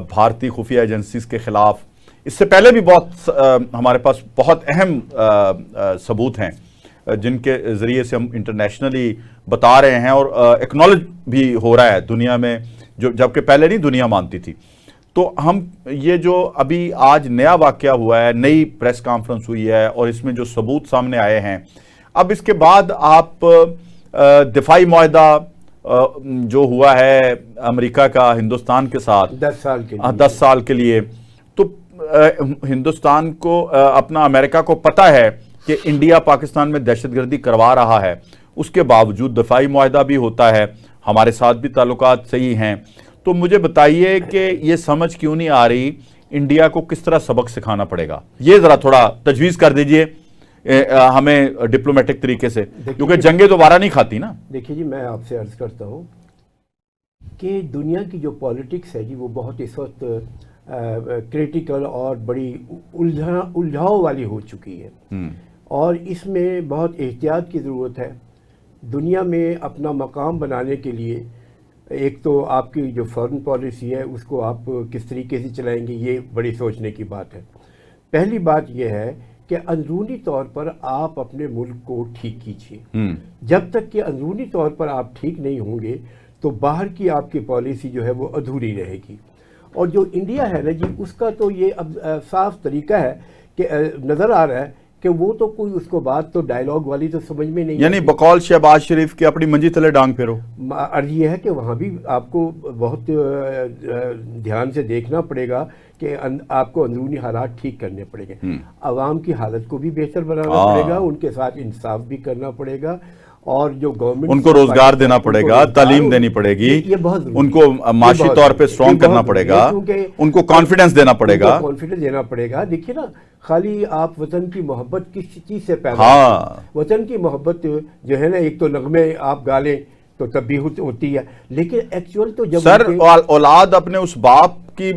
بھارتی خفیہ ایجنسیز کے خلاف, اس سے پہلے بھی بہت ہمارے پاس بہت اہم ثبوت ہیں جن کے ذریعے سے ہم انٹرنیشنلی بتا رہے ہیں, اور ایکنالج بھی ہو رہا ہے دنیا میں, جو جبکہ پہلے نہیں دنیا مانتی تھی. تو ہم یہ جو ابھی آج نیا واقعہ ہوا ہے، نئی پریس کانفرنس ہوئی ہے اور اس میں جو ثبوت سامنے آئے ہیں، اب اس کے بعد آپ دفاعی معاہدہ جو ہوا ہے امریکہ کا ہندوستان کے ساتھ 10 سال کے لیے، تو ہندوستان کو اپنا امریکہ کو پتہ ہے کہ انڈیا پاکستان میں دہشت گردی کروا رہا ہے، اس کے باوجود دفاعی معاہدہ بھی ہوتا ہے، ہمارے ساتھ بھی تعلقات صحیح ہیں. تو مجھے بتائیے کہ یہ سمجھ کیوں نہیں آ رہی انڈیا کو کس طرح سبق سکھانا پڑے گا؟ یہ ذرا تھوڑا تجویز کر دیجئے ہمیں ڈپلومیٹک طریقے سے، کیونکہ جنگیں دوبارہ نہیں کھاتی نا. دیکھیے جی، میں آپ سے عرض کرتا ہوں کہ دنیا کی جو پالیٹکس ہے جی، وہ بہت اس وقت کریٹیکل اور بڑی الجھاؤ والی ہو چکی ہے، اور اس میں بہت احتیاط کی ضرورت ہے. دنیا میں اپنا مقام بنانے کے لیے ایک تو آپ کی جو فارن پالیسی ہے اس کو آپ کس طریقے سے چلائیں گے، یہ بڑی سوچنے کی بات ہے. پہلی بات یہ ہے کہ اندرونی طور پر آپ اپنے ملک کو ٹھیک کیجیے. جب تک کہ اندرونی طور پر آپ ٹھیک نہیں ہوں گے تو باہر کی آپ کی پالیسی جو ہے وہ ادھوری رہے گی. اور جو انڈیا ہے نا جی، اس کا تو یہ اب صاف طریقہ ہے کہ نظر آ رہا ہے کہ وہ تو کوئی اس کو بات تو ڈائیلاگ والی تو سمجھ میں نہیں، یعنی بقول شہباز شریف کی اپنی منجی تلے ڈانگ پھیرو. عرض یہ ہے کہ وہاں بھی آپ کو بہت دھیان سے دیکھنا پڑے گا کہ آپ کو اندرونی حالات ٹھیک کرنے پڑیں گے، عوام کی حالت کو بھی بہتر بنانا پڑے گا، ان کے ساتھ انصاف بھی کرنا پڑے گا، اور جو گورنمنٹ ان کو روزگار دینا پڑے گا، تعلیم دینی پڑے گی، ان کو معاشی طور پہ سٹرونگ کرنا پڑے گا، ان کو کانفیڈنس دینا پڑے گا. دیکھیے نا، خالی آپ وطن کی محبت کس چیز سے پیدا وطن کی محبت جو ہے نا، ایک تو نغمے آپ گا لیں تو تب بھی ہوتی ہے، لیکن ایکچوئل تو جب سر اولاد اپنے اس باپ کی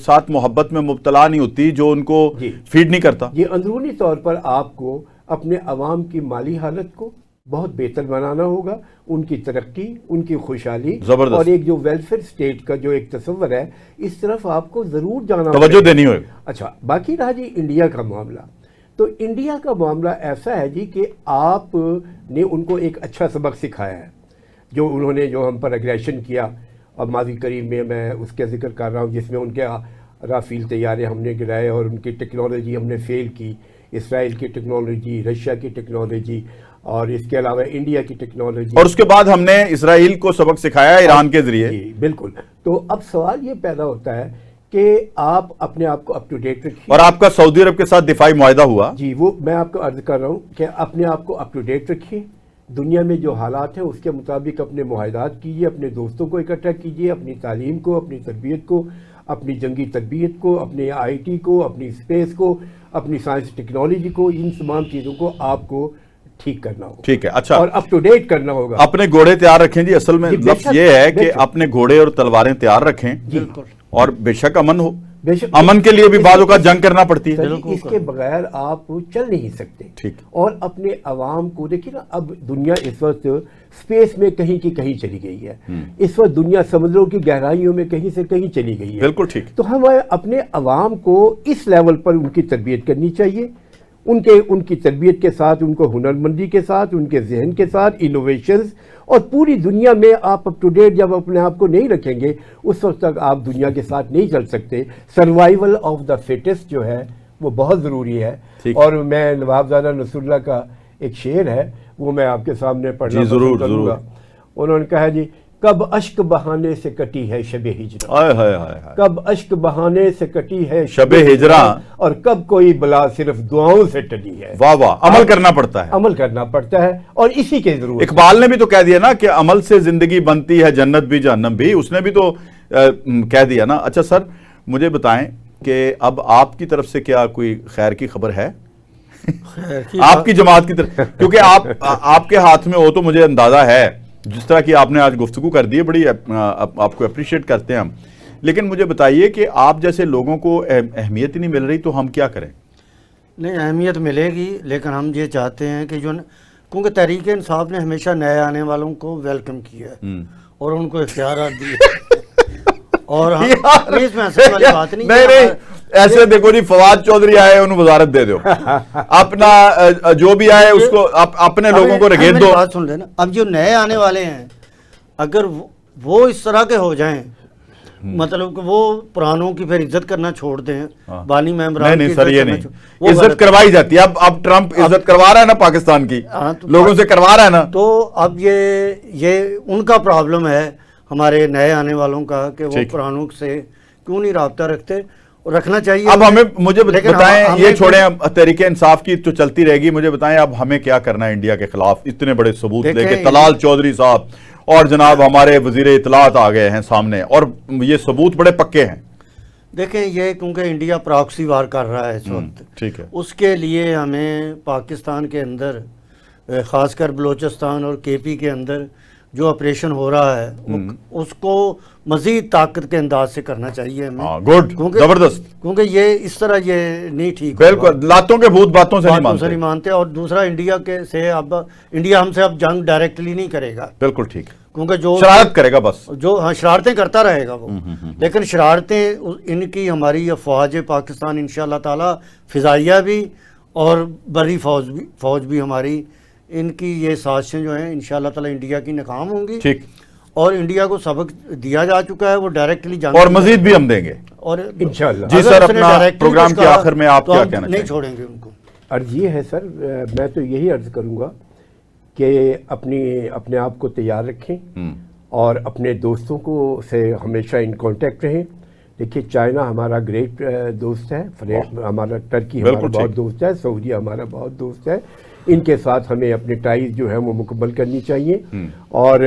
ساتھ محبت میں مبتلا نہیں ہوتی جو ان کو فیڈ نہیں کرتا. یہ اندرونی طور پر آپ کو اپنے عوام کی مالی حالت کو بہت بہتر بنانا ہوگا، ان کی ترقی، ان کی خوشحالی، اور ایک جو ویلفیئر سٹیٹ کا جو ایک تصور ہے، اس طرف آپ کو ضرور جانا، توجہ دینی ہوگی. اچھا، باقی رہا جی انڈیا کا معاملہ. تو انڈیا کا معاملہ ایسا ہے جی کہ آپ نے ان کو ایک اچھا سبق سکھایا ہے، جو انہوں نے جو ہم پر اگریشن کیا، اور ماضی قریب میں اس کا ذکر کر رہا ہوں، جس میں ان کے رافیل طیارے ہم نے گرائے اور ان کی ٹیکنالوجی ہم نے فیل کی، اسرائیل کی ٹیکنالوجی، رشیا کی ٹیکنالوجی، اور اس کے علاوہ انڈیا کی ٹیکنالوجی، اور اس کے بعد ہم نے اسرائیل کو سبق سکھایا ایران کے ذریعے. جی بالکل. تو اب سوال یہ پیدا ہوتا ہے کہ آپ اپنے آپ کو اپ ٹو ڈیٹ رکھیے. اور آپ کا سعودی عرب کے ساتھ دفاعی معاہدہ ہوا. جی، وہ میں آپ کو عرض کر رہا ہوں کہ اپنے آپ کو اپ ٹو ڈیٹ رکھیے، دنیا میں جو حالات ہیں اس کے مطابق اپنے معاہدات کیجیے، اپنے دوستوں کو اکٹھا کیجیے، اپنی تعلیم کو، اپنی تربیت کو، اپنی جنگی تربیت کو، اپنے آئی ٹی کو، اپنی اسپیس کو، اپنی سائنس ٹیکنالوجی کو، ان تمام چیزوں کو آپ کو ٹھیک کرنا ہوگا. ٹھیک ہے. اچھا، اور اپ ٹو ڈیٹ کرنا ہوگا. اپنے گھوڑے تیار رکھیں جی. اصل میں لفظ یہ ہے کہ اپنے گھوڑے اور تلواریں تیار رکھیں، اور بے شک امن ہو. امن کے لیے بھی بعض اوقات جنگ کرنا پڑتی ہے، اس کے بغیر آپ چل نہیں سکتے. ٹھیک. اور اپنے عوام کو دیکھیے نا، اب دنیا اس وقت اسپیس میں کہیں کی کہیں چلی گئی ہے، اس وقت دنیا سمندروں کی گہرائیوں میں کہیں سے کہیں چلی گئی ہے. بالکل ٹھیک. تو ہمیں اپنے عوام کو اس لیول پر ان کی تربیت کرنی چاہیے، ان کی تربیت کے ساتھ، ان کو ہنرمندی کے ساتھ، ان کے ذہن کے ساتھ انوویشنز. اور پوری دنیا میں آپ اپ ٹو ڈیٹ جب اپنے آپ کو نہیں رکھیں گے، اس وقت تک آپ دنیا کے ساتھ نہیں چل سکتے. سروائیول آف دا فٹسٹ جو ہے وہ بہت ضروری ہے. اور میں نوابزادہ نصر اللہ کا ایک شعر ہے، وہ میں آپ کے سامنے پڑھنا پسند کروں گا. انہوں نے کہا جی، کب اشک بہانے سے کٹی ہے شب ہجراں، کب اشک بہانے سے کٹی ہے شب ہجراں، اور کب کوئی بلا صرف دعاؤں سے ٹلی ہے. واہ واہ. عمل کرنا پڑتا ہے، عمل کرنا پڑتا ہے، اور اسی کے ضرورت. اقبال نے بھی تو کہہ دیا نا کہ عمل سے زندگی بنتی ہے جنت بھی جہنم بھی، اس نے بھی تو کہہ دیا نا. اچھا سر، مجھے بتائیں کہ اب آپ کی طرف سے کیا کوئی خیر کی خبر ہے آپ کی جماعت کی طرف؟ کیونکہ آپ کے ہاتھ میں ہو تو مجھے اندازہ ہے، جس طرح کی آپ نے آج گفتگو کر دی ہے، بڑی آپ کو اپریشیٹ کرتے ہیں ہم. لیکن مجھے بتائیے کہ آپ جیسے لوگوں کو اہمیت ہی نہیں مل رہی، تو ہم کیا کریں؟ نہیں، اہمیت ملے گی، لیکن ہم یہ چاہتے ہیں کہ جو کیونکہ تحریک انصاف نے ہمیشہ نئے آنے والوں کو ویلکم کیا ہے اور ان کو اختیارات دیے، اور اس میں ایسے والی بات نہیں. ایسے دیکھو جی، فواد چودھری آئے، انہوں وزارت دے دو، اپنا جو بھی آئے اس کو اپنے لوگوں کو رگیٹ دو. بات سن لینا، اب جو نئے آنے والے ہیں اگر وہ اس طرح کے ہو جائیں مطلب کہ وہ پرانوں کی پھر عزت کرنا چھوڑ دیں، ہاں۔ بانی ممبران نہیں کی سر، یہ کرنا نہیں، وہ عزت غلط ہے۔ کروائی جاتی ہے۔ اب ٹرمپ عزت کروا رہا ہے نا پاکستان کی، ہاں، تو لوگوں سے کروا رہا ہے نا۔ تو اب یہ ان کا پرابلم ہے ہمارے نئے آنے والوں کا کہ وہ ٹھیک۔ پرانوں سے کیوں نہیں رابطہ رکھتے، اور رکھنا چاہیے۔ اب مجھے لیکن بتائیں، ہمیں یہ چھوڑیں، اب تحریک انصاف کی تو چلتی رہے گی، مجھے بتائیں اب ہمیں کیا کرنا ہے انڈیا کے خلاف؟ اتنے بڑے ثبوت لے کے دیکھیں، طلال چودھری صاحب اور جناب ہمارے وزیر اطلاعات آ گئے ہیں سامنے، اور یہ ثبوت بڑے پکے ہیں۔ دیکھیں، یہ کیونکہ انڈیا پراکسی وار کر رہا ہے اس وقت، ٹھیک ہے، اس کے لیے ہمیں پاکستان کے اندر خاص کر بلوچستان اور کے پی کے اندر جو آپریشن ہو رہا ہے اس کو مزید طاقت کے انداز سے کرنا چاہیے ہمیں۔ گڈ، کیونکہ- زبردست، کیونکہ یہ اس طرح یہ نہیں ٹھیک ہوگا۔ بالکل، لاتوں کے بھوت باتوں سے نہیں باتوں سے مانتے، نہیں مانتے، اور دوسرا انڈیا کے سے اب انڈیا ہم سے اب جنگ ڈائریکٹلی نہیں کرے گا، بالکل ٹھیک، کیونکہ جو شرارت کرے گا بس۔ جو ہاں شرارتیں کرتا رہے گا وہ، لیکن شرارتیں ان کی ہماری افواج پاکستان انشاءاللہ تعالی فضائیہ بھی اور بری فوج بھی ہماری، ان کی یہ سازشیں جو ہیں انشاءاللہ تعالی انڈیا کی ناکام ہوں گی، ٹھیک، اور انڈیا کو سبق دیا جا چکا ہے، وہ ڈائریکٹلی جنگ اور مزید بھی ہم دیں گے اور انشاءاللہ۔ جی اگر سر، اس نے اپنا directly پروگرام کچھ کے کہا آخر میں آپ تو کیا ہم کہنا نہیں چاہیں؟ چھوڑیں گے ان کو۔ عرض یہ ہے سر، میں تو یہی عرض کروں گا کہ اپنے آپ کو تیار رکھیں اور اپنے دوستوں کو سے ہمیشہ ان کانٹیکٹ رہیں۔ دیکھیے، چائنا ہمارا گریٹ دوست ہے، ہمارا ٹرکی ہمارا بالکل ٹھیک۔ بہت دوست ہے، سعودیہ ہمارا بہت دوست ہے، ان کے ساتھ ہمیں اپنے ٹائز جو ہیں وہ مکمل کرنی چاہیے، اور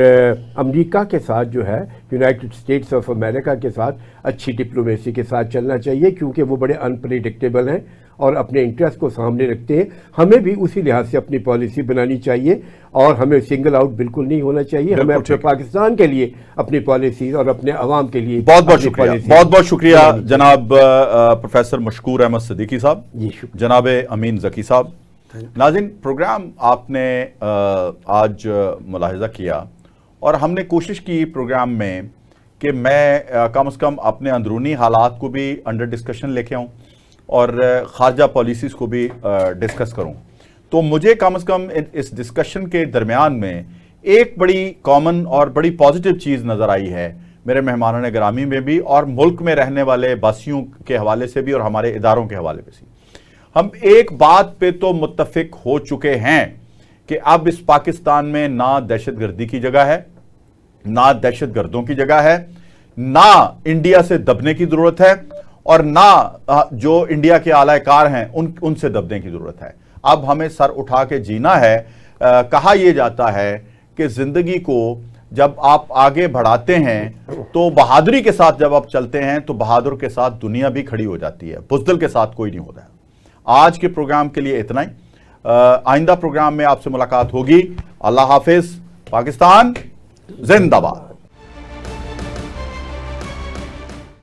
امریکہ کے ساتھ جو ہے، یونائٹڈ اسٹیٹس آف امریکہ کے ساتھ اچھی ڈپلومیسی کے ساتھ چلنا چاہیے، کیونکہ وہ بڑے انپریڈکٹیبل ہیں اور اپنے انٹرسٹ کو سامنے رکھتے ہیں۔ ہمیں بھی اسی لحاظ سے اپنی پالیسی بنانی چاہیے، اور ہمیں سنگل آؤٹ بالکل نہیں ہونا چاہیے۔ ہمیں اپنے پاکستان کے لیے اپنی پالیسی اور اپنے عوام کے لیے بہت بہت اپنی شکریہ، پالیسی بہت بہت شکریہ بنانی چاہیے۔ جناب پروفیسر مشکور احمد صدیقی صاحب، جی شکریہ۔ جناب امین ذکی صاحب۔ ناظرین، پروگرام آپ نے آج ملاحظہ کیا، اور ہم نے کوشش کی پروگرام میں کہ میں کم از کم اپنے اندرونی حالات کو بھی انڈر ڈسکشن لے کے آؤں اور خارجہ پالیسیز کو بھی ڈسکس کروں۔ تو مجھے کم از کم اس ڈسکشن کے درمیان میں ایک بڑی کامن اور بڑی پازیٹیو چیز نظر آئی ہے میرے مہمانان گرامی میں بھی، اور ملک میں رہنے والے باسیوں کے حوالے سے بھی، اور ہمارے اداروں کے حوالے سے بھی۔ ہم ایک بات پہ تو متفق ہو چکے ہیں کہ اب اس پاکستان میں نہ دہشت گردی کی جگہ ہے، نہ دہشت گردوں کی جگہ ہے، نہ انڈیا سے دبنے کی ضرورت ہے، اور نہ جو انڈیا کے اعلی کار ہیں ان سے دبنے کی ضرورت ہے۔ اب ہمیں سر اٹھا کے جینا ہے۔ کہا یہ جاتا ہے کہ زندگی کو جب آپ آگے بڑھاتے ہیں تو بہادری کے ساتھ جب آپ چلتے ہیں تو بہادر کے ساتھ دنیا بھی کھڑی ہو جاتی ہے، بزدل کے ساتھ کوئی نہیں ہوتا ہے۔ آج کے پروگرام کے لیے اتنا ہی، آئندہ پروگرام میں آپ سے ملاقات ہوگی۔ اللہ حافظ، پاکستان زندہ باد۔